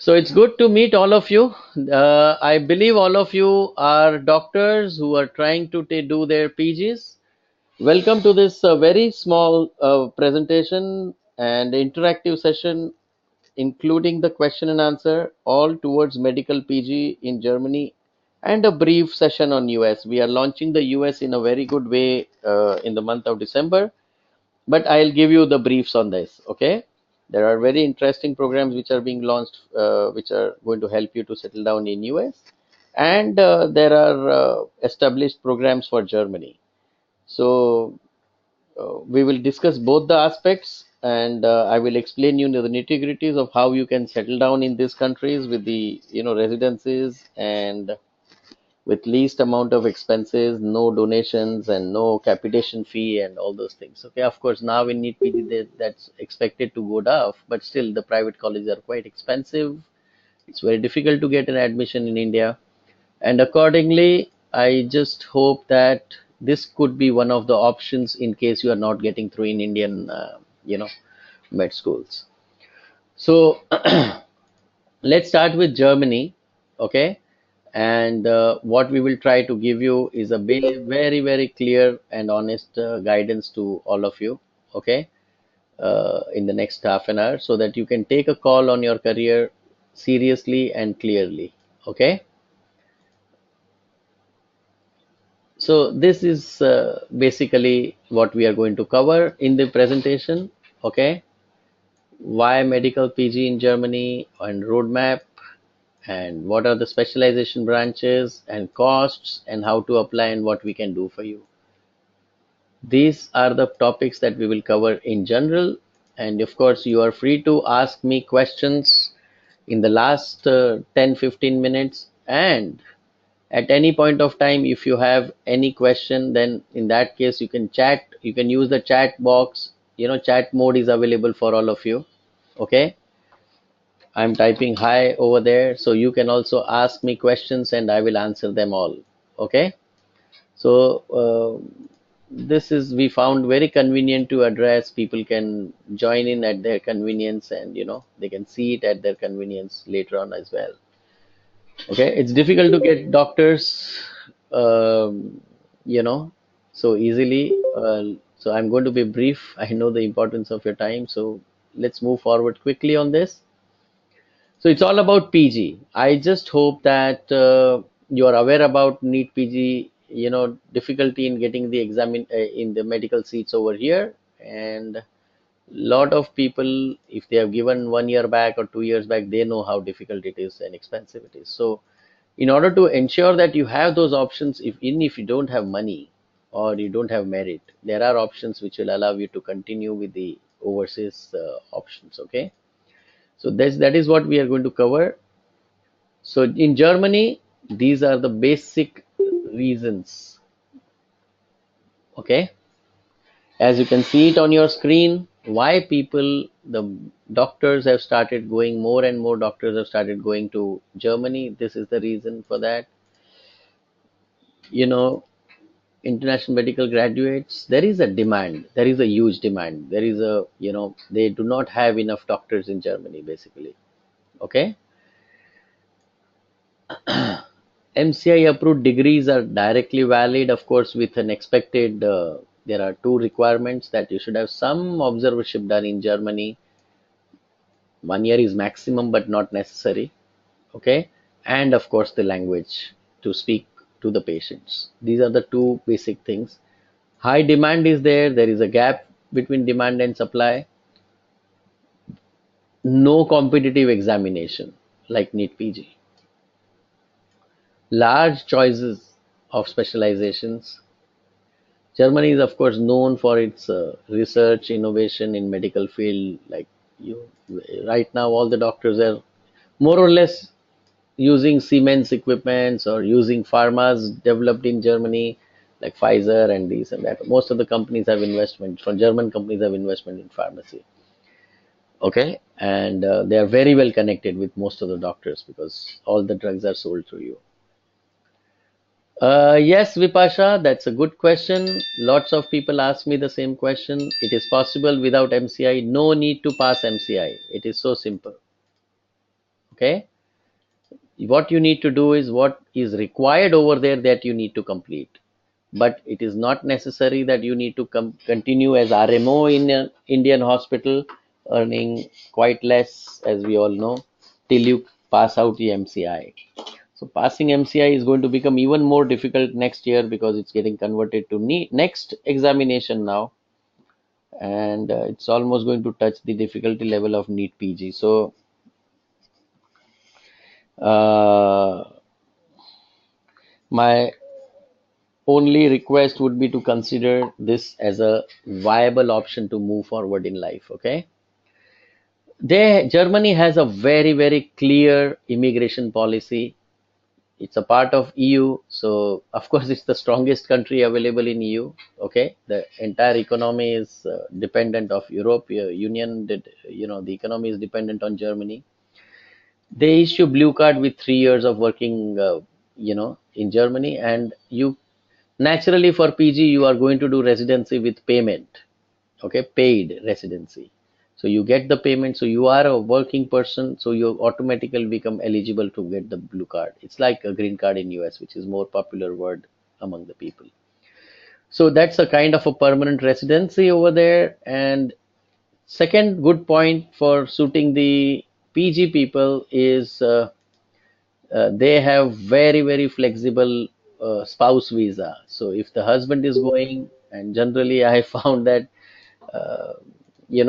So it's good to meet all of you. I believe all of you are doctors who are trying to do their PGs. Welcome to this very small presentation and interactive session, including the question and answer, all towards medical PG in Germany, and a brief session on US. We are launching the US in a very good way in the month of December, but I'll give you the briefs on this. Okay, there are very interesting programs which are being launched, which are going to help you to settle down in US, and there are established programs for Germany. So we will discuss both the aspects, and I will explain you the nitty gritties of how you can settle down in these countries with the residencies and with least amount of expenses, no donations and no capitation fee and all those things. Okay, of course, now in NEET PG that's expected to go down, but still the private colleges are quite expensive. It's very difficult to get an admission in India, and accordingly, I just hope that this could be one of the options in case you are not getting through in Indian, med schools. So let's start with Germany, okay? And what we will try to give you is a very, very clear and honest guidance to all of you, okay? In the next half an hour, so that you can take a call on your career seriously and clearly, okay? So this is basically what we are going to cover in the presentation, okay? Why medical PG in Germany and roadmap, and what are the specialization branches and costs and how to apply and what we can do for you. These are the topics that we will cover in general, and of course you are free to ask me questions in the last 10-15 minutes, and at any point of time if you have any question, then in that case you can chat, you can use the chat box. Chat mode is available for all of you, okay? I'm typing hi over there, so you can also ask me questions and I will answer them all, okay? So this is, we found very convenient to address. People can join in at their convenience, and they can see it at their convenience later on as well. Okay, it's difficult to get doctors, um, you know so easily. So I'm going to be brief. I know the importance of your time, so let's move forward quickly on this. So it's all about PG. I just hope that you are aware about NEET PG, difficulty in getting the exam in the medical seats over here. And lot of people, if they have given 1 year back or 2 years back, they know how difficult it is and expensive it is. So in order to ensure that you have those options, even if you don't have money or you don't have merit, there are options which will allow you to continue with the overseas options, okay? So that is what we are going to cover. So in Germany, these are the basic reasons, okay? As you can see it on your screen, why the doctors have started going, more and more doctors have started going to Germany. This is the reason for that. You know, international medical graduates, there is a demand, there is a huge demand. There is a, they do not have enough doctors in Germany, basically, okay? MCI approved degrees are directly valid, of course, with an expected, there are two requirements: that you should have some observership done in Germany. 1 year is maximum, but not necessary. Okay. And of course, the language to speak to the patients. These are the two basic things. High demand is there. There is a gap between demand and supply. No competitive examination like NEET PG. Large choices of specializations. Germany is of course known for its research innovation in medical field. Like you, right now all the doctors are more or less using Siemens equipments or using pharmas developed in Germany, like Pfizer and these and that. Most of the companies have investment. From German companies have investment in pharmacy. Okay, and they are very well connected with most of the doctors because all the drugs are sold through you. Yes, Vipasha, that's a good question. Lots of people ask me the same question. It is possible without MCI. No need to pass MCI. It is so simple. Okay, what you need to do is what is required over there that you need to complete, but it is not necessary that you need to continue as RMO in an Indian hospital, earning quite less, as we all know, till you pass out the MCI. So passing MCI is going to become even more difficult next year because it's getting converted to next examination now, and it's almost going to touch the difficulty level of NEET PG. So uh, my only request would be to consider this as a viable option to move forward in life. Okay, Germany has a very clear immigration policy. It's a part of EU, so of course it's the strongest country available in EU. Okay, the entire economy is dependent of European Union. The economy is dependent on Germany. They issue blue card with 3 years of working, in Germany, and you naturally for PG you are going to do residency with payment. Okay, paid residency. So you get the payment, so you are a working person, so you automatically become eligible to get the blue card. It's like a green card in US, which is more popular word among the people. So that's a kind of a permanent residency over there. And second good point for suiting the PG people is they have very flexible spouse visa. So if the husband is going, and generally I found that uh,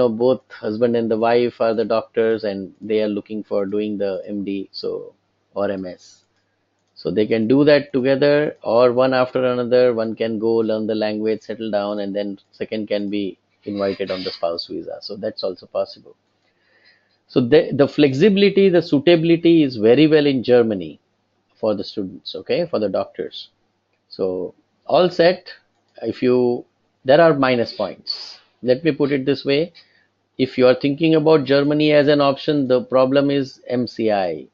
both husband and the wife are the doctors and they are looking for doing the MD, so, or MS, so they can do that together or one after another. One can go learn the language, settle down, and then second can be invited on the spouse visa, so that's also possible. So the flexibility, the suitability is very well in Germany for the students, okay, for the doctors. So all set. If you There are minus points, let me put it this way. If you are thinking about Germany as an option, the problem is MCI.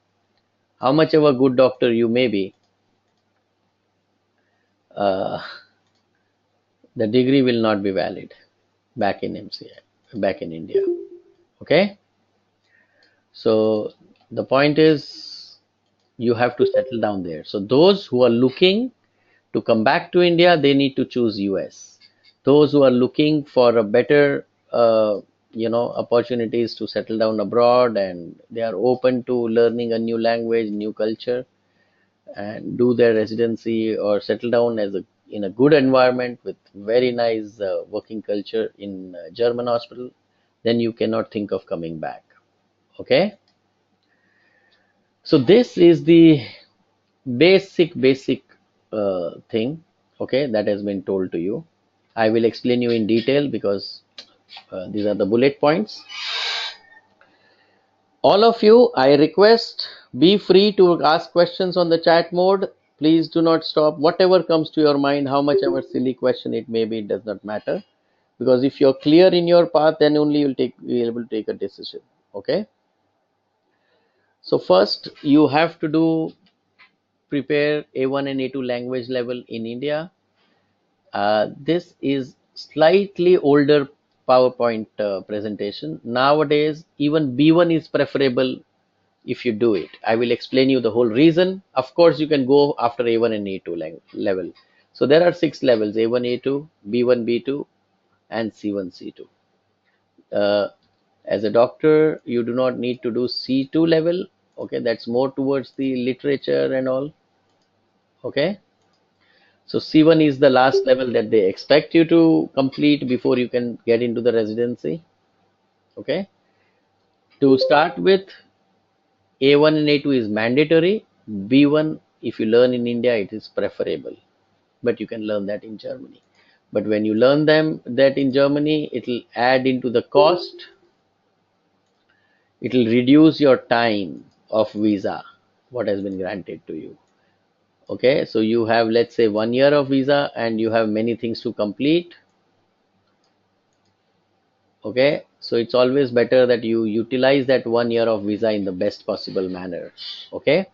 How much of a good doctor you may be, uh, the degree will not be valid back in MCI, back in India. Okay? So the point is you have to settle down there. So those who are looking to come back to India, they need to choose US. Those who are looking for a better, opportunities to settle down abroad, and they are open to learning a new language, new culture, and do their residency or settle down in a good environment with very nice working culture in German hospital, then you cannot think of coming back. Okay, so this is the basic thing, okay, that has been told to you. I will explain you in detail because these are the bullet points. All of you, I request, be free to ask questions on the chat mode. Please do not stop. Whatever comes to your mind, how much ever silly question it may be, it does not matter. Because if you're clear in your path, then only you'll be able to take a decision. Okay. So first, you have to prepare A1 and A2 language level in India. This is slightly older PowerPoint presentation. Nowadays, even B1 is preferable if you do it. I will explain you the whole reason. Of course, you can go after A1 and A2 level. So there are 6 levels: A1, A2, B1, B2, and C1, C2. Uh, as a doctor, you do not need to do C2 level. Okay, that's more towards the literature and all. Okay, so C1 is the last level that they expect you to complete before you can get into the residency. Okay, to start with, A1 and A2 is mandatory. B1, if you learn in India, it is preferable, but you can learn that in Germany. But when you learn that in Germany, it will add into the cost. It will reduce your time of visa, what has been granted to you. Okay, so you have, let's say, 1 year of visa and you have many things to complete. Okay, so it's always better that you utilize that 1 year of visa in the best possible manner. Okay,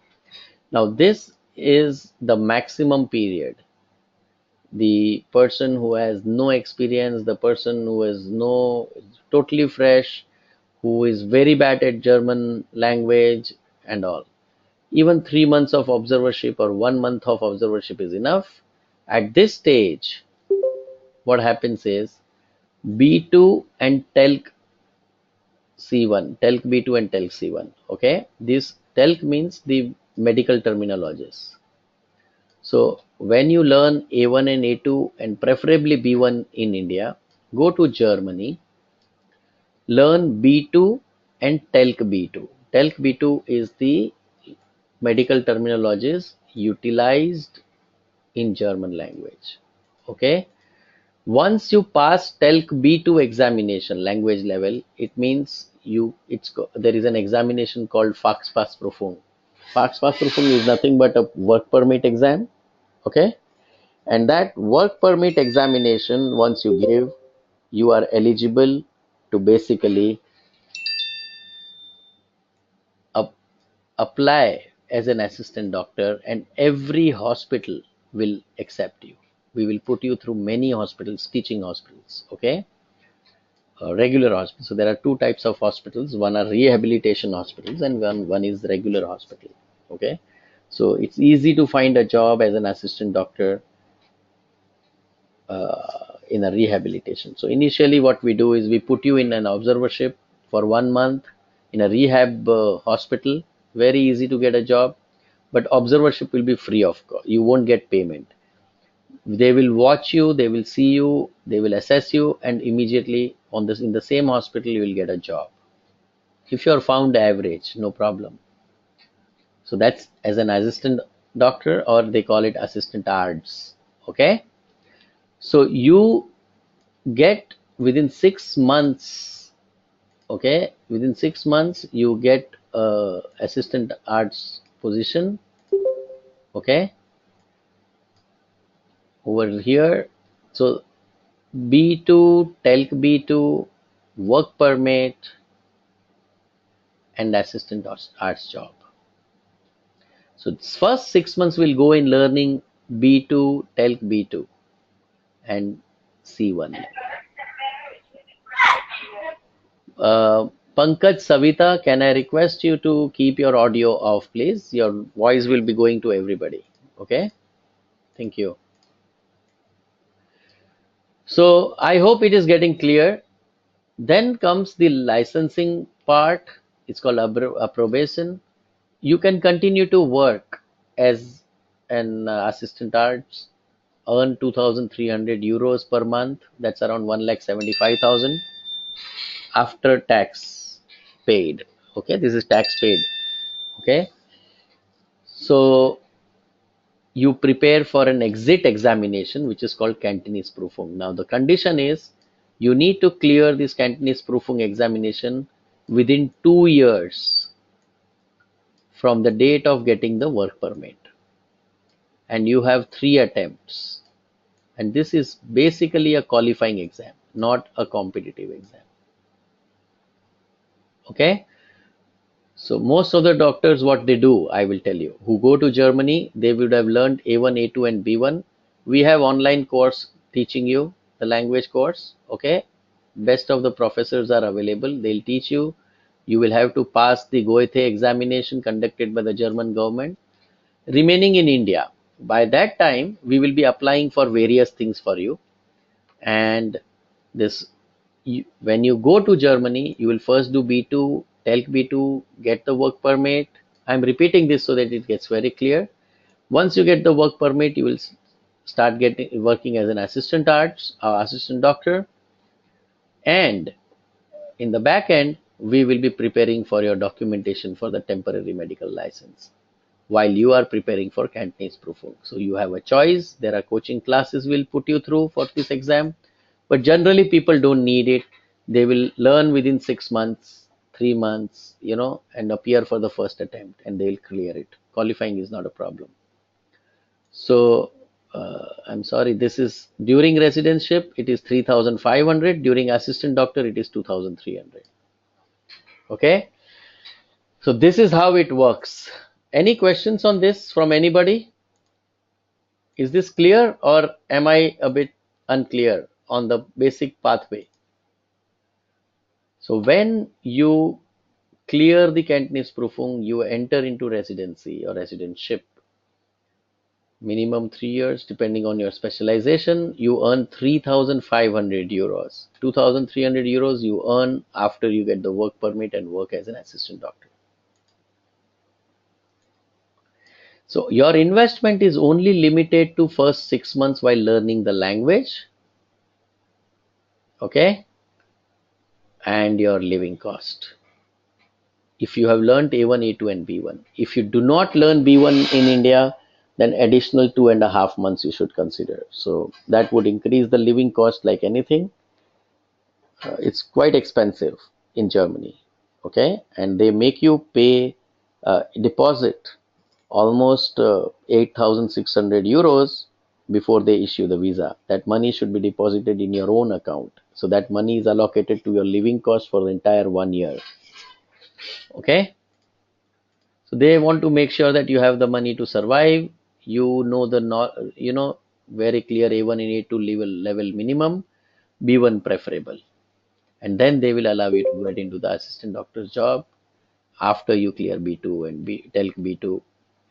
now this is the maximum period. The person who has no experience, the person who is totally fresh, who is very bad at German language, and all. Even 3 months of observership or 1 month of observership is enough. At this stage, what happens is B2 and TELC C1, TELC B2 and TELC C1. Okay, this TELC means the medical terminologies. So when you learn A1 and A2 and preferably B1 in India, go to Germany, learn B2 and TELC B2. TELC B2 is the medical terminologies utilized in German language. Okay. Once you pass TELC B2 examination language level, it means there is an examination called Fachsprachprüfung. Fachsprachprüfung is nothing but a work permit exam. Okay. And that work permit examination, once you give, you are eligible to basically up, apply as an assistant doctor, and every hospital will accept you. We will put you through many hospitals, teaching hospitals. Okay. Regular hospitals. So there are two types of hospitals. One are rehabilitation hospitals, and one is regular hospital. Okay. So it's easy to find a job as an assistant doctor in a rehabilitation. So initially what we do is we put you in an observership for 1 month in a rehab hospital. Very easy to get a job, but observership will be free of cost. You won't get payment. They will watch you, they will see you, they will assess you, and immediately on this in the same hospital you will get a job. If you are found average, no problem. So that's as an assistant doctor, or they call it assistant arts. Okay. So you get within 6 months. Okay, within 6 months you get a assistant arts position. Okay, over here. So B2, TELC B2, work permit, and assistant arts job. So first 6 months will go in learning B2, TELC B2 and C1. Pankaj, Savita, can I request you to keep your audio off, please? Your voice will be going to everybody. Okay? Thank you. So I hope it is getting clear. Then comes the licensing part. It's called approbation. You can continue to work as an assistant arts, earn 2,300 euros per month. That's around 1,75,000 after tax paid. Okay, this is tax paid. Okay, so you prepare for an exit examination which is called Cantonese Prüfung. Now the condition is you need to clear this Cantonese Prüfung examination within 2 years from the date of getting the work permit, and you have 3 attempts, and this is basically a qualifying exam, not a competitive exam. Okay. So most of the doctors, what they do, I will tell you, who go to Germany, they would have learned A1, A2 and B1. We have online course teaching you the language course. Okay. Best of the professors are available. They'll teach you. You will have to pass the Goethe examination conducted by the German government. Remaining in India, by that time, we will be applying for various things for you. And this when you go to Germany, you will first do B2, TELC B2, get the work permit. I'm repeating this so that it gets very clear. Once you get the work permit, you will start working as an assistant arts or assistant doctor. And in the back end, we will be preparing for your documentation for the temporary medical license while you are preparing for Cantonese Prüfung. So you have a choice. There are coaching classes we'll put you through for this exam. But generally people don't need it. They will learn within 6 months, 3 months, and appear for the first attempt, and they'll clear it. Qualifying is not a problem. So I'm sorry, this is during residentship, it is 3,500. During assistant doctor, it is 2,300. Okay. So this is how it works. Any questions on this from anybody? Is this clear, or am I a bit unclear on the basic pathway? So when you clear the Kenntnisprüfung, you enter into residency or residentship. Minimum 3 years, depending on your specialization, you earn 3,500 euros. 2,300 euros you earn after you get the work permit and work as an assistant doctor. So your investment is only limited to first 6 months while learning the language, okay, and your living cost. If you have learned A1, A2, and B1. If you do not learn B1 in India, then additional 2.5 months you should consider. So that would increase the living cost like anything. It's quite expensive in Germany, okay, and they make you pay deposit almost 8,600 euros before they issue the visa. That money should be deposited in your own account. So that money is allocated to your living cost for the entire 1 year. Okay. So they want to make sure that you have the money to survive. You know very clear A1 and A2 level minimum, B1 preferable, and then they will allow you to get into the assistant doctor's job after you clear B2 and TELC B2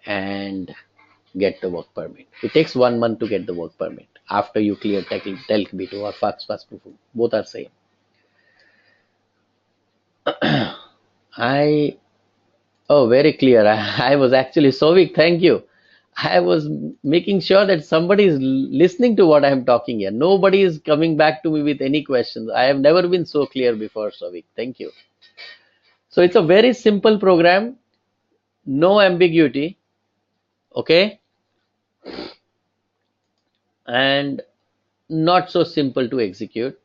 and get the work permit. It takes 1 month to get the work permit after you clear TELC B2 or Fachsprüfung. Both are same. Very clear. I was actually Sovik. Thank you. I was making sure that somebody is listening to what I am talking here. Nobody is coming back to me with any questions. I have never been so clear before, Sovik. Thank you. So it's a very simple program, no ambiguity, okay, and not so simple to execute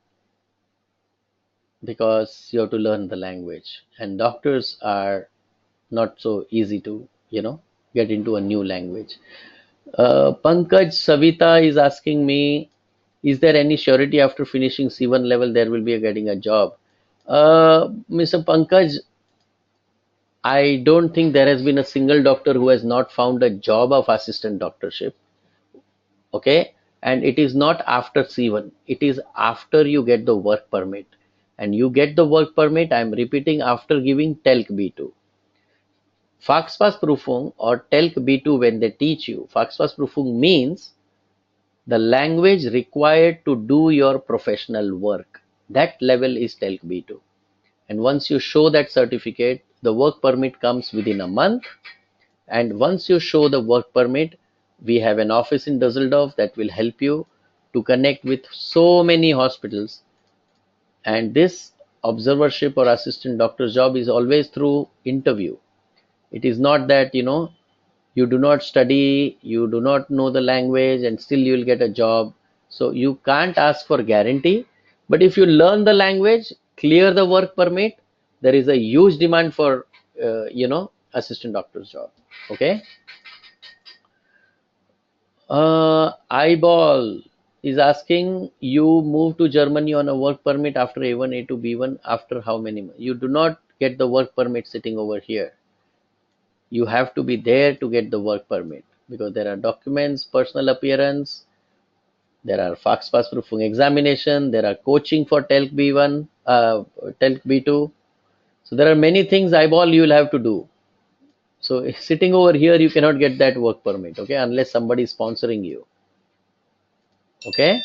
because you have to learn the language, and doctors are not so easy to get into a new language. Pankaj Savita is asking me, is there any surety after finishing C1 level there will be getting a job? Mr. Pankaj, I don't think there has been a single doctor who has not found a job of assistant doctorship. Okay, and it is not after C1, it is after you get the work permit, and you get the work permit, I'm repeating, after giving TELC B2. Fachsprüfung or TELC B2, when they teach you, Fachsprüfung means the language required to do your professional work. That level is TELC B2. And once you show that certificate, the work permit comes within a month. And once you show the work permit, we have an office in Düsseldorf that will help you to connect with so many hospitals. And this observership or assistant doctor's job is always through interview. It is not that, you do not study, you do not know the language, and still you will get a job. So you can't ask for guarantee. But if you learn the language, clear the work permit, there is a huge demand for, assistant doctor's job. Okay. Eyeball is asking, you move to Germany on a work permit after A1, A2, B1, after how many months? You do not get the work permit sitting over here. You have to be there to get the work permit because there are documents, personal appearance, there are Fachsprüfung examination, there are coaching for TELC B1, TELC B2. So there are many things, Eyeball, you will have to do. So sitting over here, you cannot get that work permit, okay, unless somebody is sponsoring you. Okay.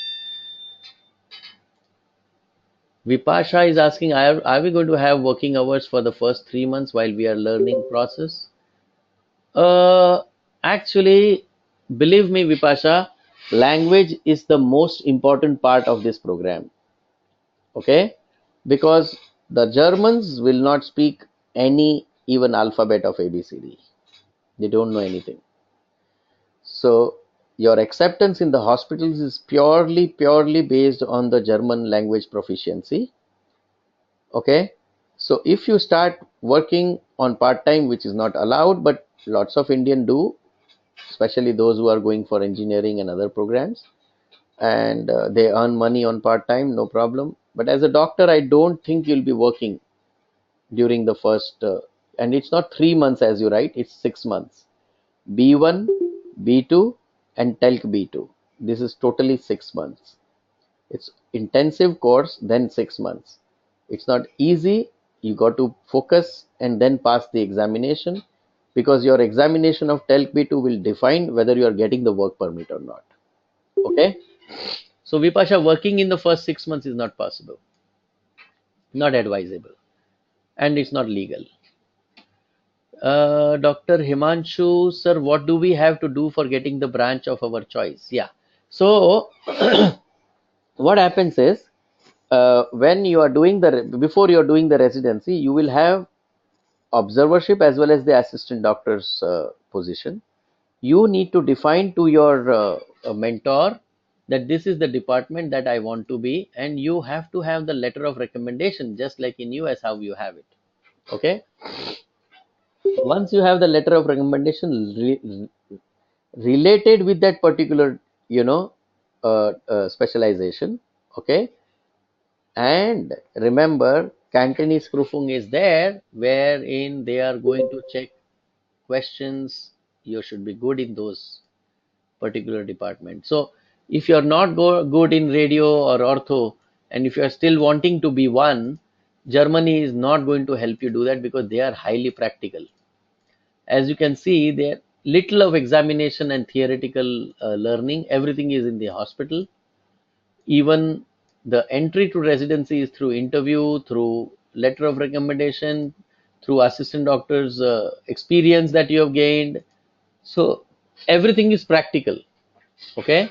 Vipasha is asking, are we going to have working hours for the first 3 months while we are learning process? Actually, believe me, Vipasha, language is the most important part of this program. Okay? Because the Germans will not speak any even alphabet of ABCD. They don't know anything. So your acceptance in the hospitals is purely based on the German language proficiency. Okay? So if you start working on part-time, which is not allowed, but lots of Indian do, especially those who are going for engineering and other programs, and they earn money on part-time, no problem. But as a doctor, I don't think you'll be working during the first, and it's not 3 months as you write, it's 6 months. B1, B2, and TELC B2. This is totally 6 months. It's intensive course, then 6 months. It's not easy. You got to focus and then pass the examination, because your examination of TELC B2 will define whether you are getting the work permit or not. Okay. So Vipasha, working in the first 6 months is not possible, not advisable, and it's not legal. Dr. Himanshu, sir, what do we have to do for getting the branch of our choice? Yeah. So what happens is, when you are doing before you are doing the residency, you will have observership as well as the assistant doctor's position. You need to define to your mentor that this is the department that I want to be, and you have to have the letter of recommendation, just like in US how you have it. Okay. Once you have the letter of recommendation related with that particular, specialization. Okay. And remember, Cantonese proofing is there, wherein they are going to check questions. You should be good in those particular departments. So if you're not good in radio or ortho, and if you're still wanting to be one, Germany is not going to help you do that, because they are highly practical. As you can see, there little of examination and theoretical learning. Everything is in the hospital. Even the entry to residency is through interview, through letter of recommendation, through assistant doctor's experience that you have gained. So everything is practical. Okay.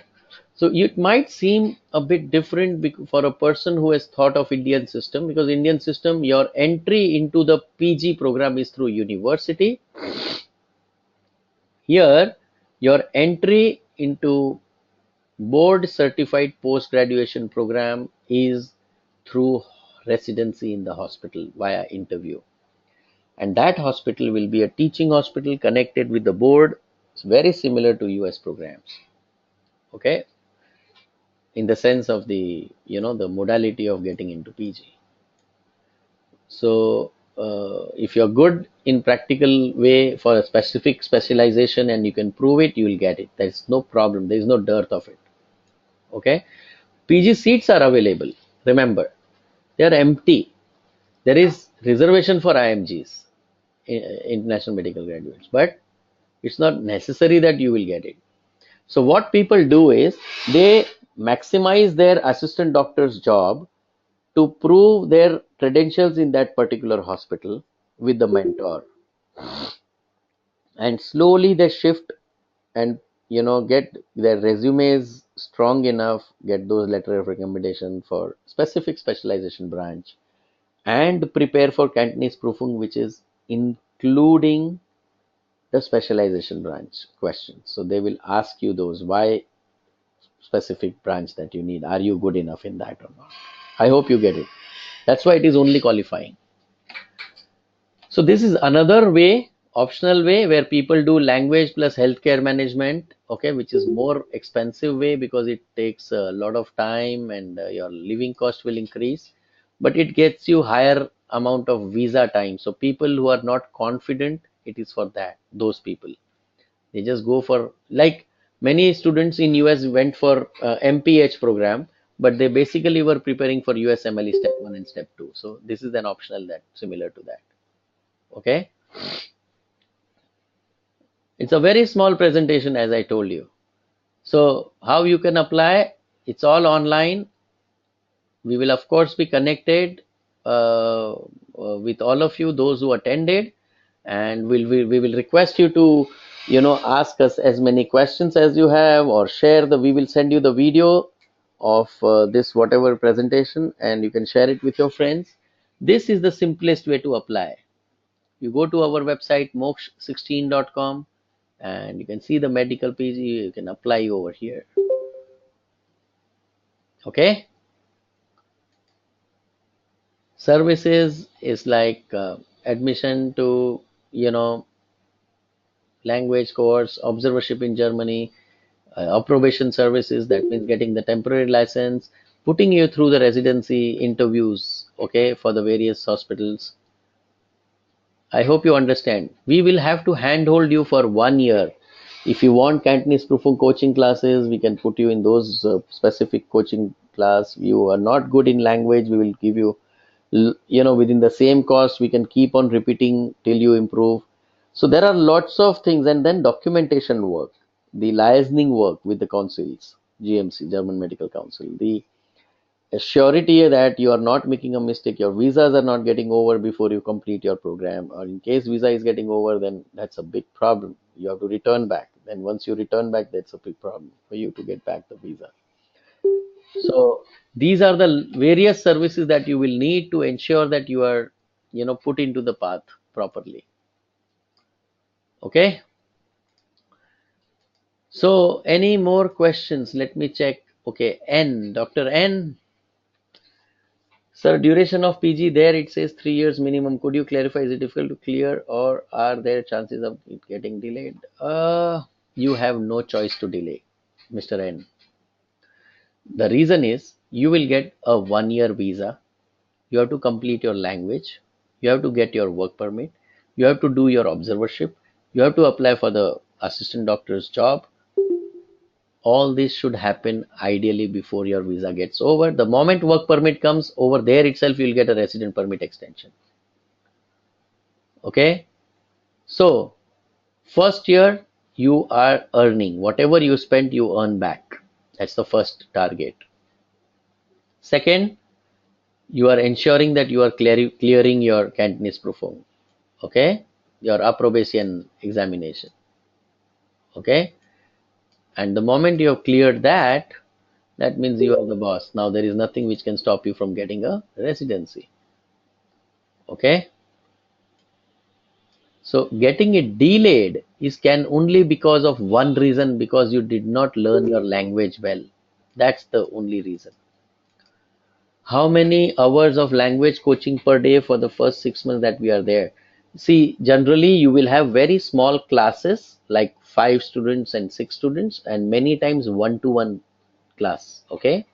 So it might seem a bit different for a person who has thought of Indian system, because Indian system, your entry into the PG program is through university. Here, your entry into board certified post graduation program is through residency in the hospital via interview. And that hospital will be a teaching hospital connected with the board. It's very similar to US programs. Okay. In the sense of the, the modality of getting into PG. So if you're good in practical way for a specific specialization and you can prove it, you will get it. There's no problem. There's no dearth of it. Okay. PG seats are available. Remember, they are empty. There is reservation for IMGs, international medical graduates, but it's not necessary that you will get it. So what people do is they maximize their assistant doctor's job to prove their credentials in that particular hospital with the mentor, and slowly they shift and get their resumes strong enough, get those letter of recommendation for specific specialization branch, and prepare for Cantonese proofing, which is including the specialization branch questions. So they will ask you those, why specific branch that you need, are you good enough in that or not. I hope you get it. That's why it is only qualifying. So this is another way, optional way, where people do language plus healthcare management, okay, which is more expensive way because it takes a lot of time and your living cost will increase, but it gets you higher amount of visa time. So people who are not confident, it is for those people. They just go for, like many students in US went for MPH program, but they basically were preparing for USMLE step 1 and step 2. So this is an optional that similar to that. Okay. It's a very small presentation, as I told you. So how you can apply, it's all online. We will of course be connected with all of you, those who attended, and we will request you to ask us as many questions as you have, or share we will send you the video of this whatever presentation, and you can share it with your friends. This is the simplest way to apply. You go to our website moksha16.com and you can see the medical PG. You can apply over here. Okay. Services is like admission to language course, observership in Germany, approbation services, that means getting the temporary license, putting you through the residency interviews, okay, for the various hospitals. I hope you understand. We will have to handhold you for 1 year. If you want Cantonese proofing coaching classes, we can put you in those specific coaching class. You are not good in language, we will give you within the same cost, we can keep on repeating till you improve. So there are lots of things, and then documentation work, the liaising work with the councils, GMC, German Medical Council, the surety that you are not making a mistake, your visas are not getting over before you complete your program, or in case visa is getting over, then that's a big problem. You have to return back. Then once you return back, that's a big problem for you to get back the visa. So these are the various services that you will need to ensure that you are, put into the path properly. Okay. So any more questions? Let me check. Okay, N, Dr. N. Sir, duration of PG there it says 3 years minimum. Could you clarify? Is it difficult to clear, or are there chances of it getting delayed? You have no choice to delay, Mr. N. The reason is you will get a 1 year visa. You have to complete your language. You have to get your work permit. You have to do your observership. You have to apply for the assistant doctor's job. All this should happen ideally before your visa gets over. The moment work permit comes over, there itself you'll get a resident permit extension. Okay, so first year you are earning whatever you spent, you earn back. That's the first target. Second, you are ensuring that you are clearing your Cantonese Prüfung. Okay, your approbation examination. Okay, and the moment you have cleared that, that means you are the boss. Now there is nothing which can stop you from getting a residency. Okay, so getting it delayed is can only because of one reason, because you did not learn your language well. That's the only reason. How many hours of language coaching per day for the first 6 months that we are there? See, generally you will have very small classes like 5 students and 6 students, and many times 1-to-1 class. Okay,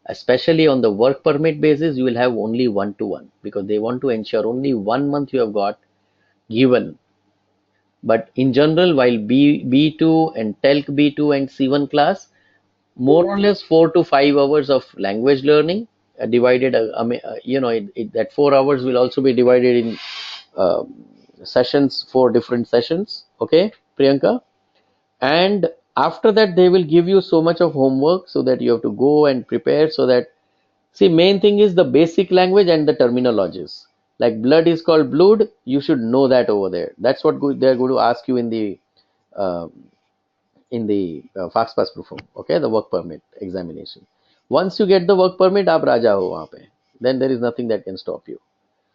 especially on the work permit basis, you will have only 1-to-1, because they want to ensure only 1 month you have got given. But in general, while B2 and TELC B2 and C1 class, more or less 4 to 5 hours of language learning, divided, that 4 hours will also be divided in uh, sessions, 4 different sessions. Okay, Priyanka? And after that, they will give you so much of homework so that you have to go and prepare. So that, see, main thing is the basic language and the terminologies. Like blood is called blood, you should know that over there. That's what they're going to ask you uh, in the fast pass proof. Okay, the work permit examination. Once you get the work permit, आप राजा हो वहाँ पे. Then there is nothing that can stop you.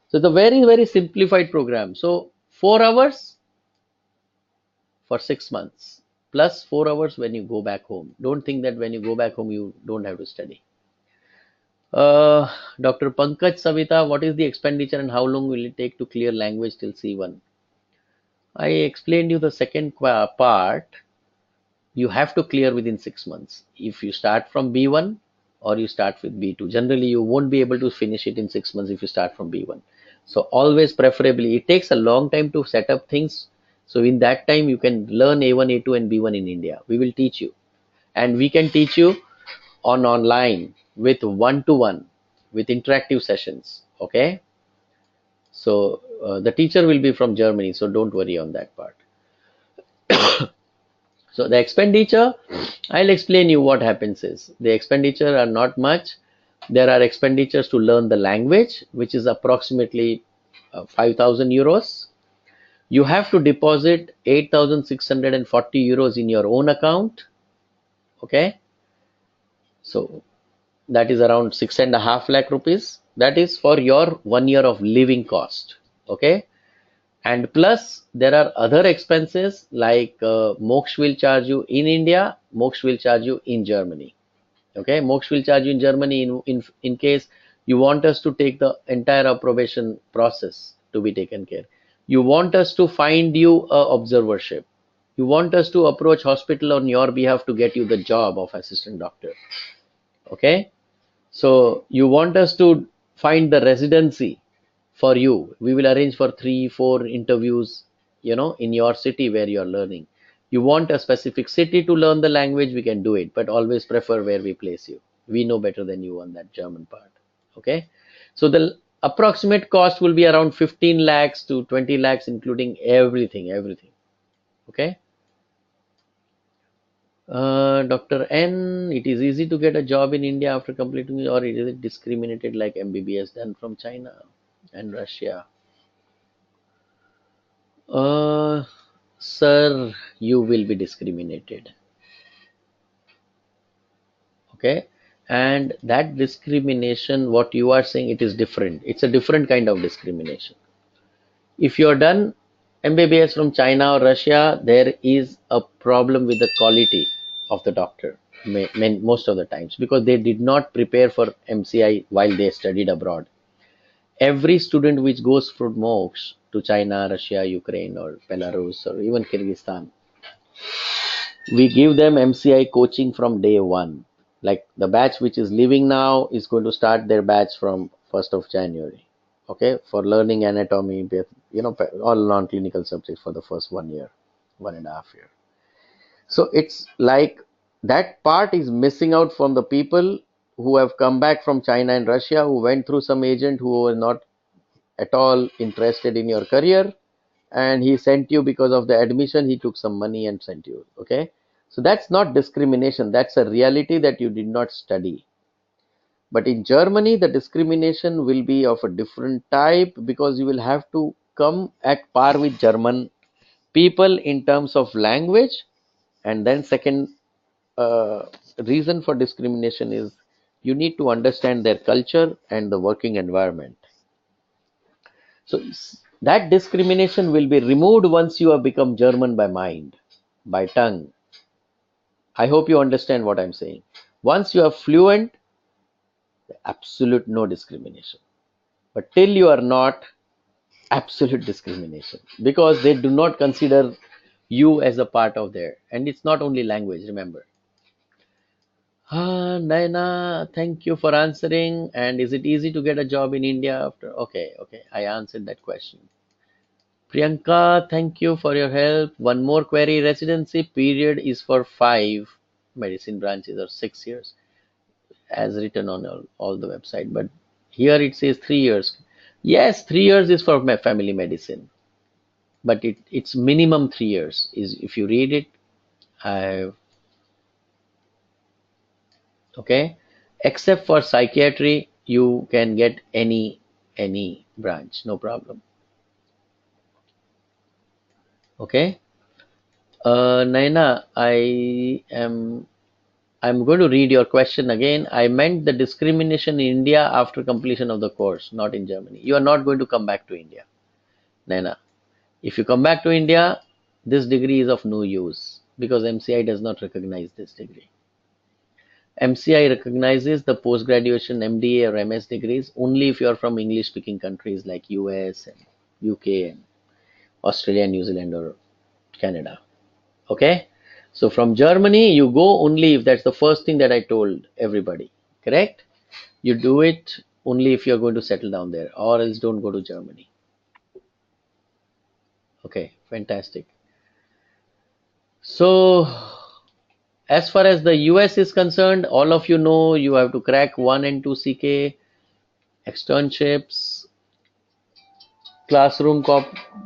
So it's a very, very simplified program. So 4 hours for 6 months plus 4 hours when you go back home. Don't think that when you go back home you don't have to study. Dr. Pankaj Savita, what is the expenditure and how long will it take to clear language till C1? I explained you the second part. You have to clear within 6 months. If you start from B1 or you start with B2, generally you won't be able to finish it in 6 months if you start from B1. So always, preferably, it takes a long time to set up things. So in that time, you can learn A1, A2 and B1 in India. We will teach you. And we can teach you on online with 1-to-1, with interactive sessions. Okay. So the teacher will be from Germany. So don't worry on that part. So the expenditure, I'll explain you what happens is the expenditure are not much. There are expenditures to learn the language, which is approximately 5,000 euros. You have to deposit 8,640 euros in your own account. Okay. So that is around 6.5 lakh rupees. That is for your 1 year of living cost. Okay. And plus there are other expenses like Mox will charge you in India, Mox will charge you in Germany. Okay, Mox will charge you in Germany in case you want us to take the entire approbation process to be taken care. You want us to find you a observership. You want us to approach hospital on your behalf to get you the job of assistant doctor. Okay, so you want us to find the residency for you. We will arrange for 3-4 interviews, in your city where you're learning. You want a specific city to learn the language, we can do it, but always prefer where we place you. We know better than you on that German part. Okay, so the Approximate cost will be around 15 lakhs to 20 lakhs, including everything. Okay. Dr. N, it is easy to get a job in India after completing, or it is discriminated like MBBS done from China and Russia? Uh, Sir, you will be discriminated. Okay. And that discrimination, what you are saying, it is different. It's a different kind of discrimination. If you're done MBBS from China or Russia, there is a problem with the quality of the doctor most of the times, because they did not prepare for MCI while they studied abroad. Every student which goes from MOOCs to China, Russia, Ukraine, or Belarus, or even Kyrgyzstan, we give them MCI coaching from day one. Like the batch which is leaving now is going to start their batch from 1st of January. Okay, for learning anatomy, all non-clinical subjects for the first 1 year, 1.5 year. So it's like that part is missing out from the people who have come back from China and Russia, who went through some agent who was not at all interested in your career, and he sent you because of the admission. He took some money and sent you. Okay, so that's not discrimination, that's a reality that you did not study. But in Germany, the discrimination will be of a different type, because you will have to come at par with German people in terms of language. And then second uh, reason for discrimination is you need to understand their culture and the working environment. So that discrimination will be removed once you have become German by mind, by tongue. I hope you understand what I'm saying. Once you are fluent, absolute no discrimination. But till you are not, absolute discrimination, because they do not consider you as a part of their, and it's not only language, remember. Naina, thank you for answering. And is it easy to get a job in India after? Okay, I answered that question. Priyanka, thank you for your help. One more query. Residency period is for 5 medicine branches or 6 years, as written on all the website. But here it says 3 years. Yes, 3 years is for family medicine, but it's minimum 3 years. Is if you read it, I okay. Except for psychiatry, you can get any branch, no problem. Okay. Naina, I'm going to read your question again. I meant the discrimination in India after completion of the course, not in Germany. You are not going to come back to India, Naina. If you come back to India, this degree is of no use, because MCI does not recognize this degree. MCI recognizes the post-graduation MDA or MS degrees only if you are from English-speaking countries like US and UK and Australia, New Zealand, or Canada. Okay? So from Germany, you go only if that's the first thing that I told everybody. Correct? You do it only if you're going to settle down there, or else don't go to Germany. Okay, fantastic. So, as far as the US is concerned, all of you know you have to crack 1 and 2 CK, externships, classroom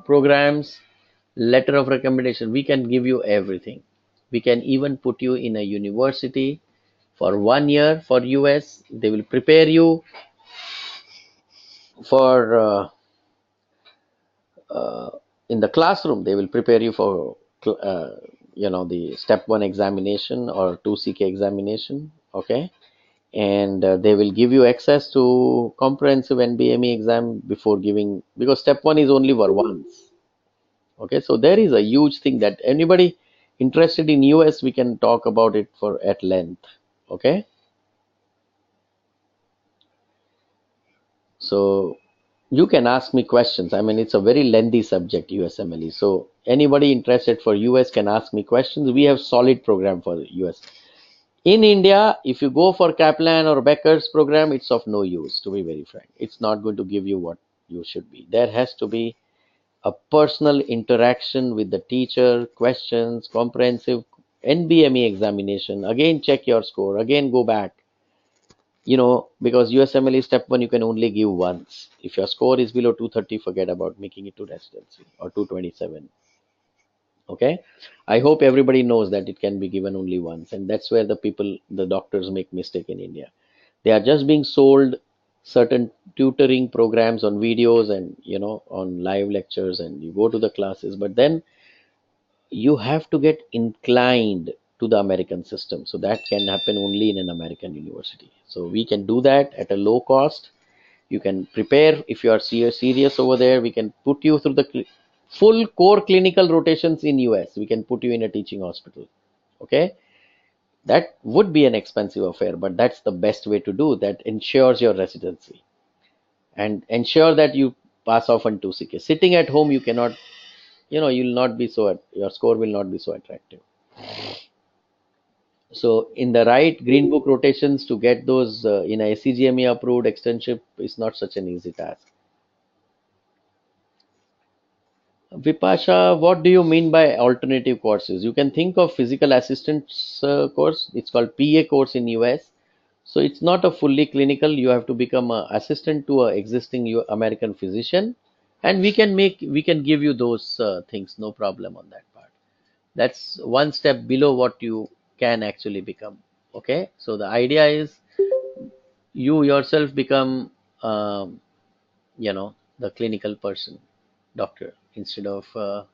programs, letter of recommendation. We can give you everything. We can even put you in a university for 1 year for US. They will prepare you for in the classroom. They will prepare you for the step 1 examination or 2 CK examination. Okay, and they will give you access to comprehensive NBME exam before giving, because step 1 is only for once. Okay, so there is a huge thing that anybody interested in US, we can talk about it for at length. Okay, so you can ask me questions. I mean, it's a very lengthy subject, USMLE. So anybody interested for US can ask me questions. We have solid program for US. In India, if you go for Kaplan or Becker's program, it's of no use, to be very frank. It's not going to give you what you should be. There has to be a personal interaction with the teacher, questions, comprehensive NBME examination. Again, check your score. Again, go back. because USMLE step 1 you can only give once. If your score is below 230, forget about making it to residency, or 227. Okay, I hope everybody knows that it can be given only once, and that's where the doctors make mistake in India. They are just being sold certain tutoring programs on videos and on live lectures, and you go to the classes, but then you have to get inclined to the American system. So that can happen only in an American university. So we can do that at a low cost. You can prepare if you are serious over there. We can put you through the full core clinical rotations in US. We can put you in a teaching hospital. Okay, that would be an expensive affair, but that's the best way to do that. Ensures your residency and ensure that you pass off on 2CK. Sitting at home, you cannot. You'll not be your score will not be so attractive. So in the right green book rotations to get those in a SCGME approved externship is not such an easy task. Vipasha, what do you mean by alternative courses? You can think of physical assistance course. It's called PA course in US. So it's not a fully clinical. You have to become an assistant to a existing American physician, and we can give you those things. No problem on that part. That's one step below what you can actually become. Okay, so the idea is you yourself become the clinical person, doctor, instead of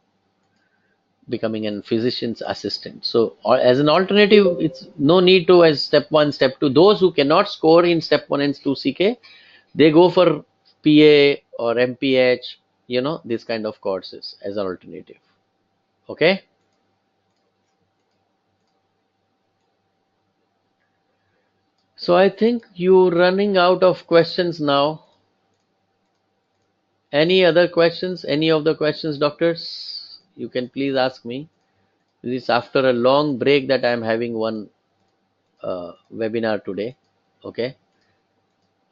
becoming a physician's assistant. So as an alternative, it's no need to as step 1, step 2. Those who cannot score in step 1 and 2CK, they go for PA or MPH, this kind of courses as an alternative. Okay, so I think you're running out of questions now. Any other questions? Any of the questions, doctors? You can please ask me. This is after a long break that I am having one webinar today. Okay,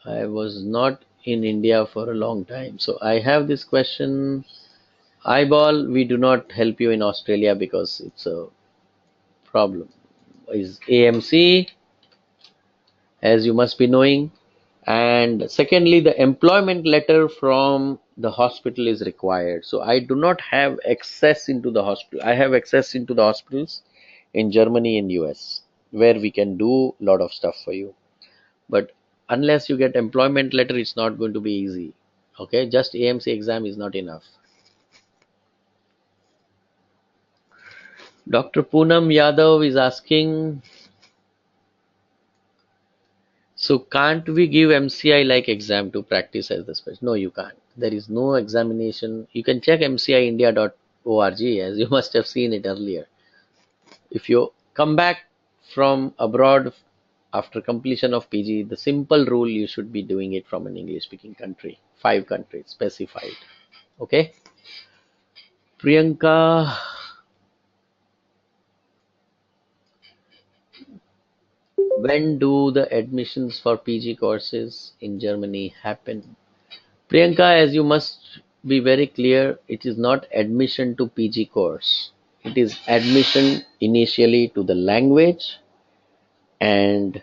I was not in India for a long time, so I have this question. Eyeball, we do not help you in Australia because it's a problem. Is AMC, as you must be knowing, and secondly, the employment letter from the hospital is required. So I do not have access into the hospital. I have access into the hospitals in Germany and US, where we can do a lot of stuff for you, but unless you get employment letter, it's not going to be easy. Okay, just AMC exam is not enough. Dr. Poonam Yadav is asking, so can't we give MCI like exam to practice as the specialist? No, you can't. There is no examination. You can check mciindia.org, as you must have seen it earlier. If you come back from abroad after completion of PG, the simple rule, you should be doing it from an English speaking country. 5 countries specified. Okay. Priyanka, when do the admissions for PG courses in Germany happen? Priyanka, as you must be very clear, it is not admission to PG course. It is admission initially to the language and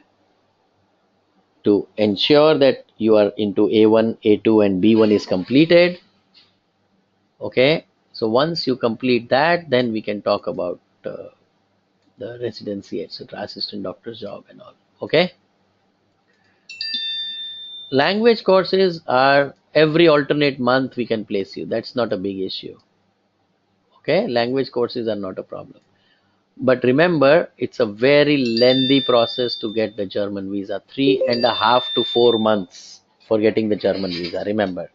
to ensure that you are into A1, A2, and B1 is completed. Okay, so once you complete that, then we can talk about the residency, etc., assistant doctor's job and all. Okay, language courses are every alternate month we can place you. That's not a big issue. Okay, language courses are not a problem. But remember, it's a very lengthy process to get the German visa. 3.5 to 4 months for getting the German visa. Remember.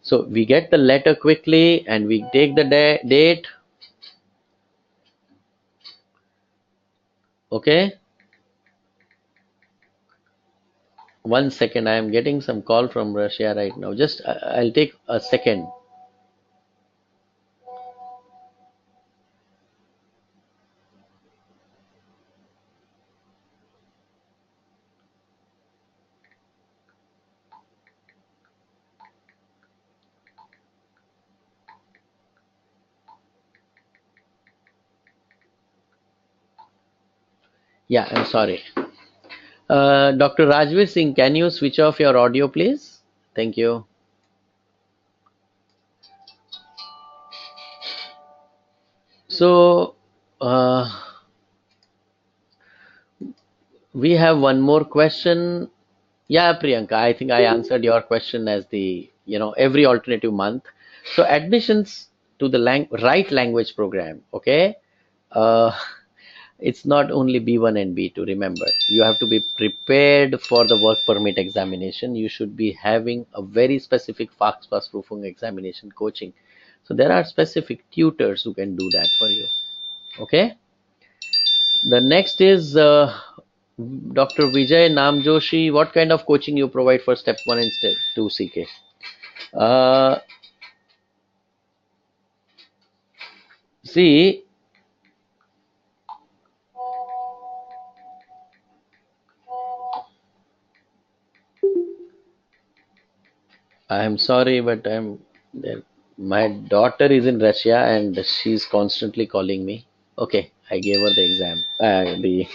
So we get the letter quickly and we take the date. Okay. 1 second. I am getting some call from Russia right now. Just I'll take a second. Yeah, I'm sorry. Dr. Rajveer Singh, can you switch off your audio, please? Thank you. So, we have one more question. Yeah, Priyanka, I think I answered your question as the, every alternative month. So, admissions to the right language program, okay? Uh, it's not only B1 and B2, remember. You have to be prepared for the work permit examination. You should be having a very specific Fachsprachprüfung examination coaching. So, there are specific tutors who can do that for you, okay? The next is Dr. Vijay Namjoshi. What kind of coaching you provide for step 1 and step 2 CK? Uh, See, I am sorry, but I'm there. My daughter is in Russia and she's constantly calling me. Okay, I gave her the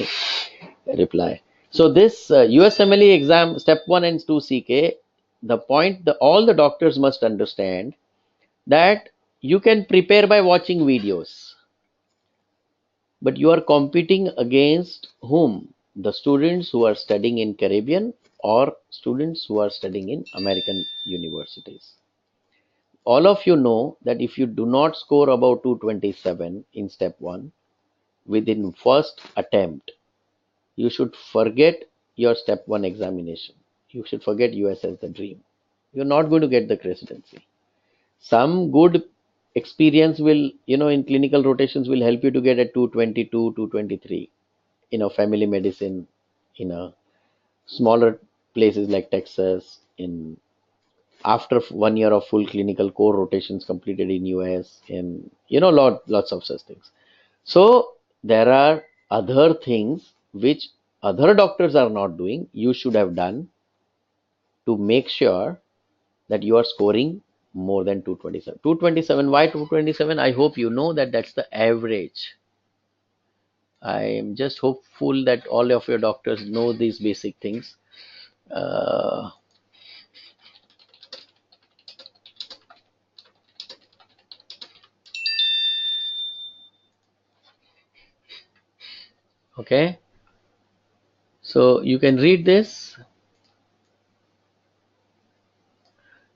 reply. So this USMLE exam, step 1 and 2 CK, the point, all the doctors must understand that you can prepare by watching videos, but you are competing against whom? The students who are studying in Caribbean or students who are studying in American universities. All of you know that if you do not score above 227 in step 1 within first attempt, you should forget your step 1 examination. You should forget US as the dream. You're not going to get the residency. Some good experience will, in clinical rotations will help you to get a 222, 223 in a family medicine, in a smaller places like Texas, in after 1 year of full clinical core rotations completed in US, in lots of such things. So there are other things which other doctors are not doing, you should have done to make sure that you are scoring more than 227. 227, why 227? I hope you know that that's the average. I am just hopeful that all of your doctors know these basic things. uh, okay, so you can read this,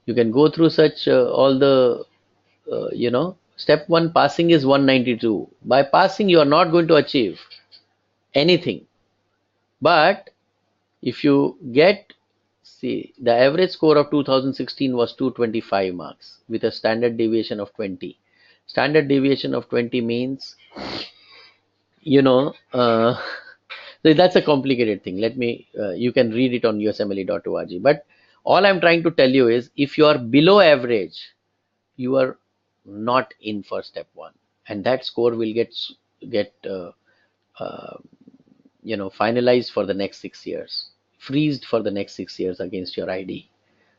you can go through such all the step 1 passing is 192. By passing you are not going to achieve anything, but if you get, see, the average score of 2016 was 225 marks with a standard deviation of 20. Standard deviation of 20 means, you know uh, so that's a complicated thing. Let me You can read it on usmle.org, but all I'm trying to tell you is if you are below average, you are not in for step 1, and that score will get uh, finalized for the next 6 years, freezed for the next 6 years against your ID,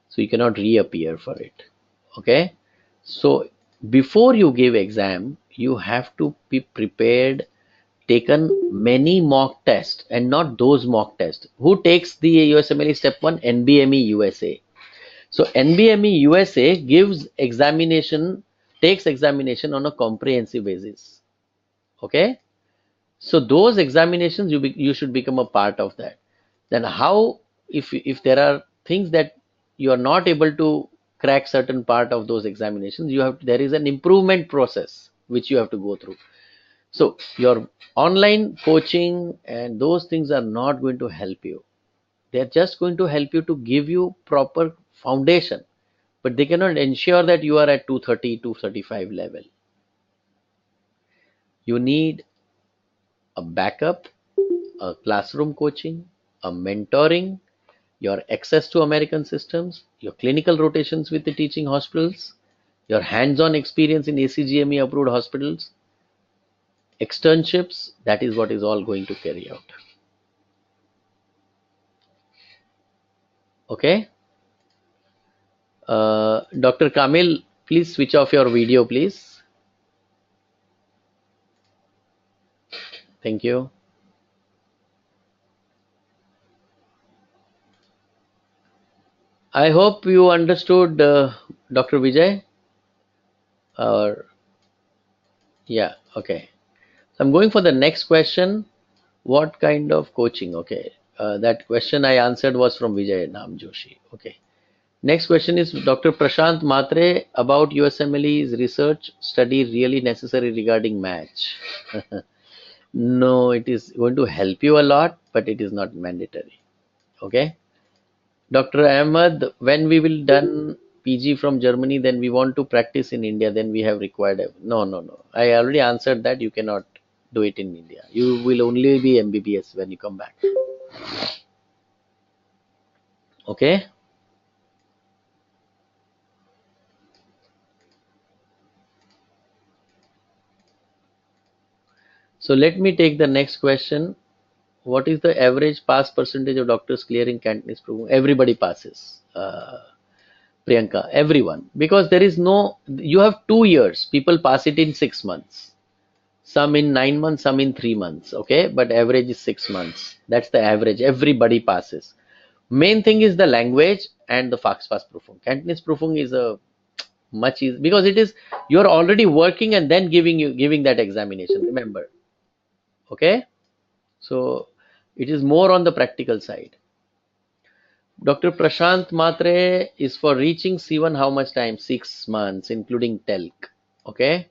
so you cannot reappear for it, okay? So before you give exam, you have to be prepared, taken many mock tests, and not those mock tests. Who takes the USMLE step 1? NBME USA. So NBME USA takes examination on a comprehensive basis, okay? So those examinations, you should become a part of that. Then how, if there are things that you are not able to crack certain part of those examinations, there is an improvement process which you have to go through. So your online coaching and those things are not going to help you. They're just going to help you to give you proper foundation, but they cannot ensure that you are at 230, 235 level. You need a backup, a classroom coaching, a mentoring, your access to American systems, your clinical rotations with the teaching hospitals, your hands-on experience in ACGME approved hospitals, externships. That is what is all going to carry out. Okay. Dr. Kamil, please switch off your video, please. Thank you. I hope you understood, Dr. Vijay. Or yeah, okay. So I'm going for the next question. What kind of coaching? Okay, that question I answered was from Vijay Nam Joshi. Okay. Next question is Dr. Prashant Matre about USMLE's research study really necessary regarding match? No, it is going to help you a lot, but it is not mandatory. Okay. Dr. Ahmed, when we will done PG from Germany, then we want to practice in India, then we have required. No, no, no. I already answered that. You cannot do it in India. You will only be MBBS when you come back. Okay. So let me take the next question. What is the average pass percentage of doctors clearing Cantonese program? Everybody passes. Priyanka, everyone. Because there is no, you have 2 years. People pass it in 6 months. Some in 9 months, some in 3 months. Okay. But average is 6 months. That's the average. Everybody passes. Main thing is the language and the fast Prüfung. Cantonese Prüfung is a much easier because it is you're already working and then giving that examination. Remember. Okay. So it is more on the practical side. Dr. Prashant Matre is for reaching C1 how much time? 6 months, including TELC. Okay.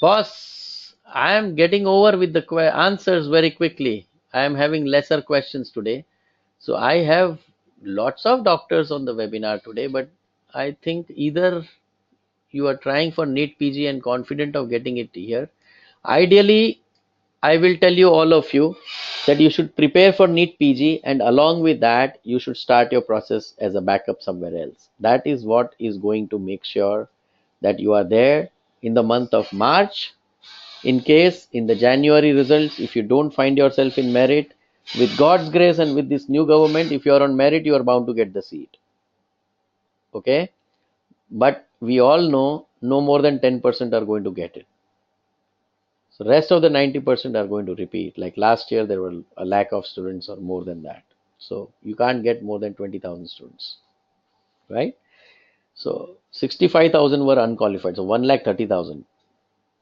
Boss, I am getting over with the answers very quickly. I am having lesser questions today. So I have lots of doctors on the webinar today, but I think either you are trying for NEET PG and confident of getting it here. Ideally, I will tell you all of you that you should prepare for NEET PG, and along with that, you should start your process as a backup somewhere else. That is what is going to make sure that you are there in the month of March. In case in the January results, if you don't find yourself in merit, with God's grace and with this new government, if you are on merit, you are bound to get the seat. Okay? But we all know no more than 10% are going to get it. So rest of the 90% are going to repeat. Like last year, there were a lack of students or more than that. So you can't get more than 20,000 students, right? So 65,000 were unqualified. So 1,30,000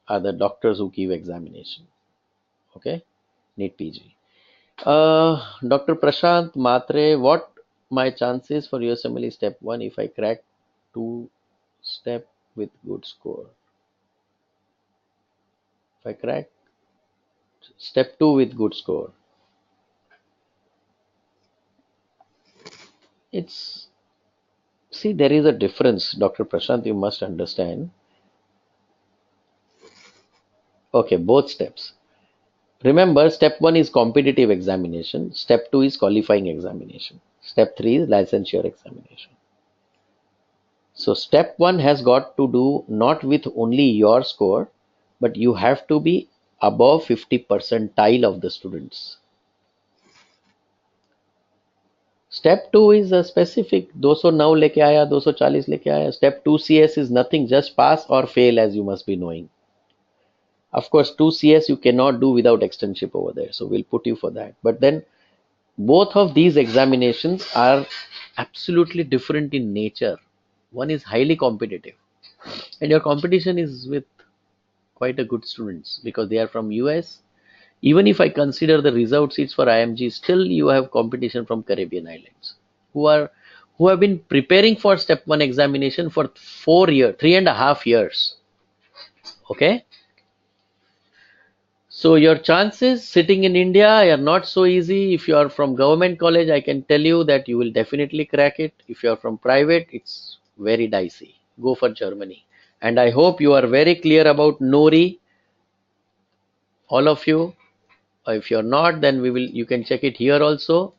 are the doctors who give examination. Okay, NEET PG. Dr. Prashant Matre, what my chances for USMLE step 1 if I crack 2 step with good score? If I crack step 2 with good score, it's see there is a difference, Dr. Prashant. You must understand. Okay, both steps. Remember, step 1 is competitive examination. Step 2 is qualifying examination. Step 3 is licensure examination. So step 1 has got to do not with only your score, but you have to be above 50 percentile of the students. Step 2 is a specific 209 लेके आया 240 लेके आया. Step 2 CS is nothing, just pass or fail, as you must be knowing. Of course 2 CS you cannot do without externship over there, so we'll put you for that. But then both of these examinations are absolutely different in nature. One is highly competitive, and your competition is with quite a good students because they are from US. Even if I consider the reserved seats for IMG, still you have competition from Caribbean islands who are who have been preparing for step 1 examination for 4 years, 3.5 years. Okay. So your chances sitting in India are not so easy. If you are from government college, I can tell you that you will definitely crack it. If you are from private, it's very dicey. Go for Germany. And I hope you are very clear about NORI, all of you. If you're not, then you can check it here also.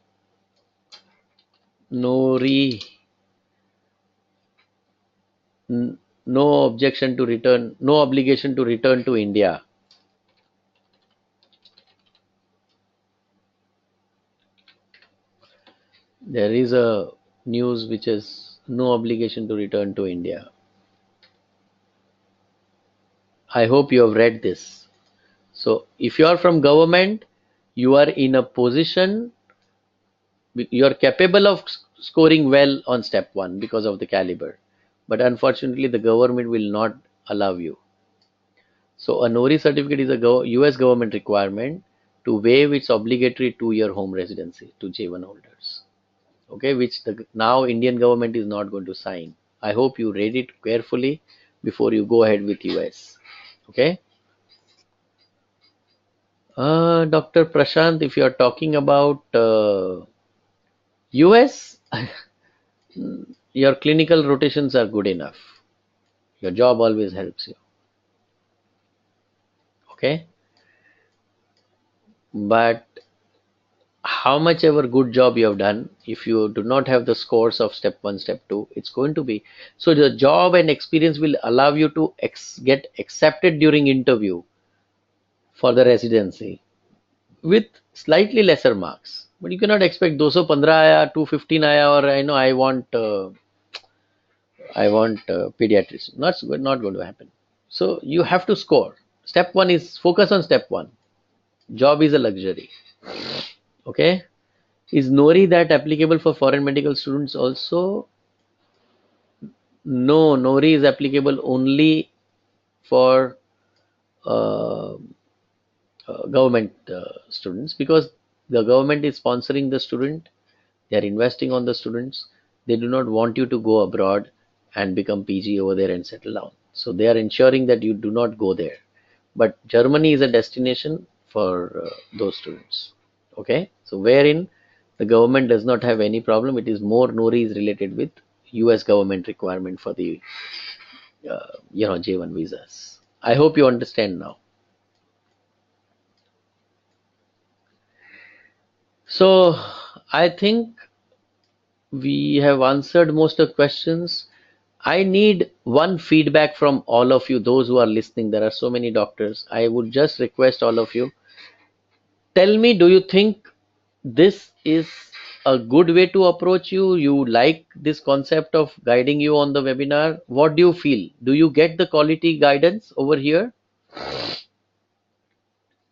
NORI, no objection to return, no obligation to return to India. There is a news which is no obligation to return to India. I hope you have read this. So if you are from government, You are in a position, you are capable of scoring well on step 1 because of the caliber, but unfortunately the government will not allow you. So a NORI certificate is a US government requirement to waive its obligatory 2-year home residency to J1 holders. Okay, which the now Indian government is not going to sign. I hope you read it carefully before you go ahead with US. Okay. Dr. Prashant, if you are talking about US, your clinical rotations are good enough. Your job always helps you. Okay. But how much ever good job you have done, if you do not have the scores of step 1, step 2, it's going to be, so the job and experience will allow you to get accepted during interview for the residency with slightly lesser marks. But you cannot expect 215 आया 215 आया or I know I want pediatrics. Not going to happen. So you have to score. Step 1 is focus on step 1. Job is a luxury. Okay. Is NORI that applicable for foreign medical students also? No, NORI is applicable only for uh, government students, because the government is sponsoring the student, they are investing on the students. They do not want you to go abroad and become PG over there and settle down. So they are ensuring that you do not go there. But Germany is a destination for those students. Okay, so wherein the government does not have any problem, it is more NORI is related with US government requirement for the J1 visas. I hope you understand now. So I think we have answered most of the questions. I need one feedback from all of you, those who are listening. There are so many doctors. I would just request all of you. Tell me, do you think this is a good way to approach you? You like this concept of guiding you on the webinar? What do you feel? Do you get the quality guidance over here?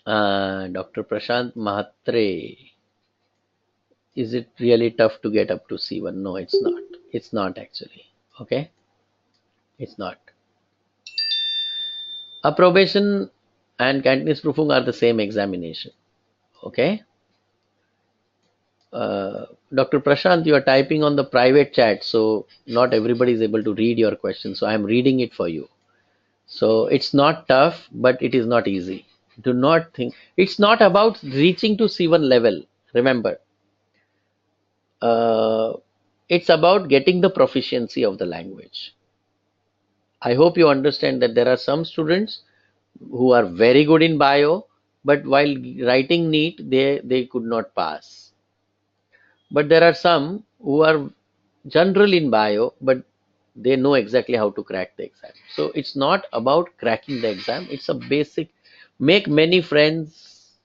Dr. Prashant Mahatre. Is it really tough to get up to C1? No, it's not. It's not actually. Okay? It's not. Approbation and Cantonese proofing are the same examination. Okay? Dr. Prashant, you are typing on the private chat, so not everybody is able to read your question. So I'm reading it for you. So it's not tough, but it is not easy. Do not think it's not about reaching to C1 level. Remember, uh, it's about getting the proficiency of the language. I hope you understand that there are some students who are very good in bio, but while writing NEET, they could not pass. But there are some who are general in bio, but they know exactly how to crack the exam. So it's not about cracking the exam. It's a basic, make many friends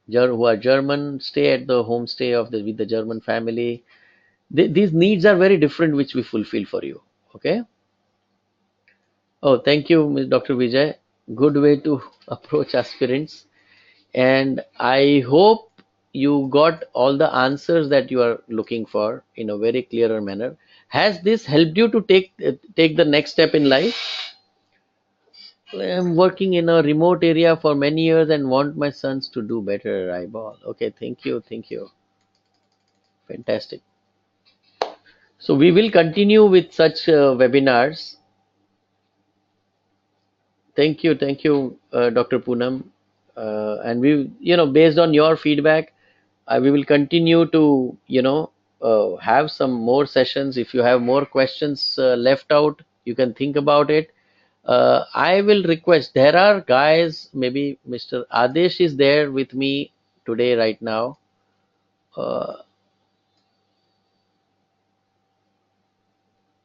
who are German, stay at the homestay of with the German family. These needs are very different, which we fulfill for you. Okay. Oh, thank you, Dr. Vijay. Good way to approach aspirants. And I hope you got all the answers that you are looking for in a very clearer manner. Has this helped you to take the next step in life? I'm working in a remote area for many years and want my sons to do better. Eyeball. Okay, thank you. Fantastic. So we will continue with such webinars. Thank you, Dr. Poonam. And we, based on your feedback, we will continue to, have some more sessions. If you have more questions left out, you can think about it. I will request, there are guys, maybe Mr. Adesh is there with me today right now.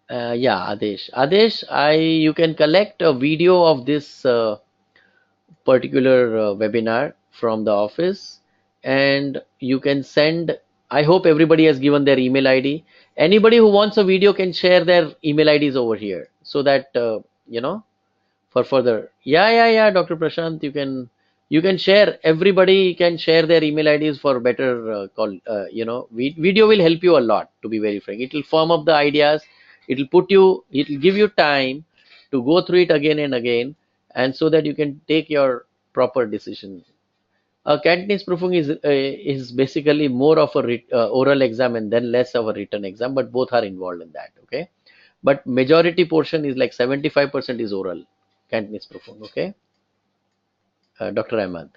Yeah, Adesh, you can collect a video of this particular webinar from the office, and you can send. I hope everybody has given their email ID. Anybody who wants a video can share their email IDs over here, so that for further. Yeah, Dr. Prashant, You can share, everybody can share their email IDs for better call. Video will help you a lot, to be very frank. It will firm up the ideas. It will give you time to go through it again and again, and so that you can take your proper decision. Cantonese proofing is basically more of a oral exam and then less of a written exam, but both are involved in that. Okay, but majority portion is like 75% is oral Cantonese proofing. Okay, Dr. Ahmad.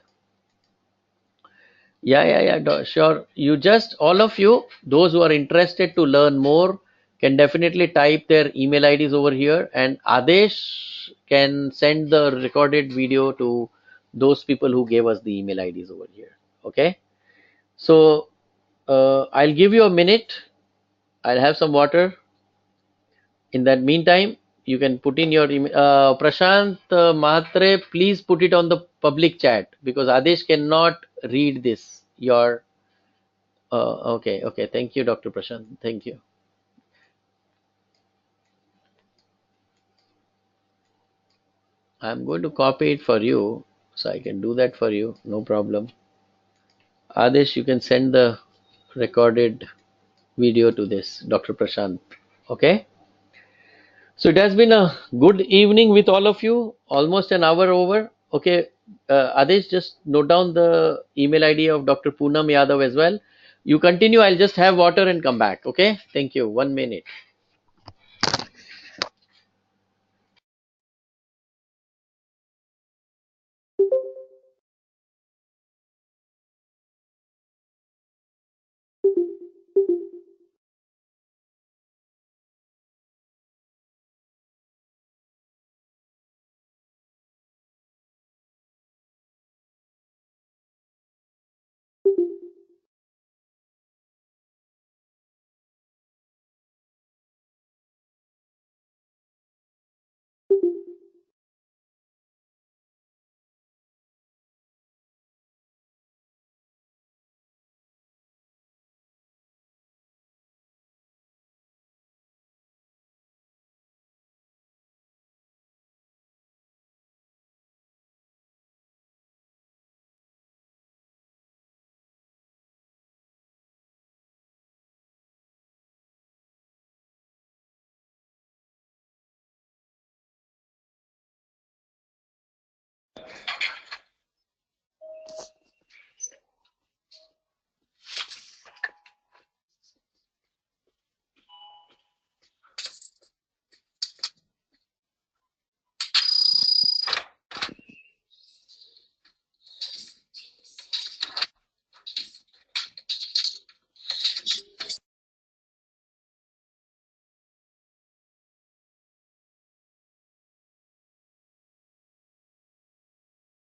Yeah, sure. You just, all of you, those who are interested to learn more, can definitely type their email IDs over here, and Adesh can send the recorded video to those people who gave us the email IDs over here. Okay. So I'll give you a minute. I'll have some water. In that meantime, you can put in your email. Prashant Mahatre, please put it on the public chat because Adesh cannot read this. Your okay. Thank you, Dr. Prashant. Thank you. I'm going to copy it for you, so I can do that for you. No problem. Adesh, you can send the recorded video to this, Dr. Prashant. Okay. So it has been a good evening with all of you. Almost an hour over. Okay. Adesh, just note down the email ID of Dr. Poonam Yadav as well. You continue. I'll just have water and come back. Okay. Thank you. 1 minute.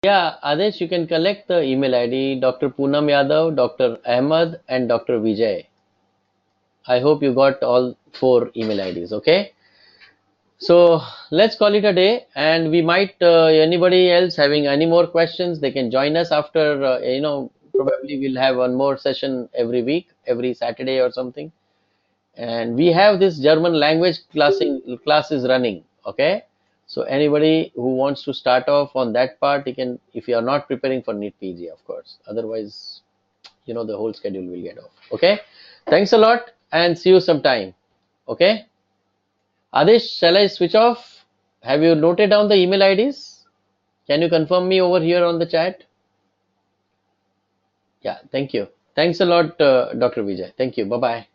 Yeah, Adesh, you can collect the email ID Dr. Poonam Yadav, Dr. Ahmad, and Dr. Vijay. I hope you got all four email IDs. Okay. So let's call it a day, and we might anybody else having any more questions, they can join us after. Probably we'll have one more session every week, every Saturday or something. And we have this German language class is running. Okay. So anybody who wants to start off on that part, you can, if you are not preparing for NEET PG, of course. Otherwise, the whole schedule will get off. Okay. Thanks a lot and see you sometime. Okay. Adesh, shall I switch off? Have you noted down the email IDs? Can you confirm me over here on the chat? Yeah, thank you. Thanks a lot, Dr. Vijay. Thank you. Bye bye.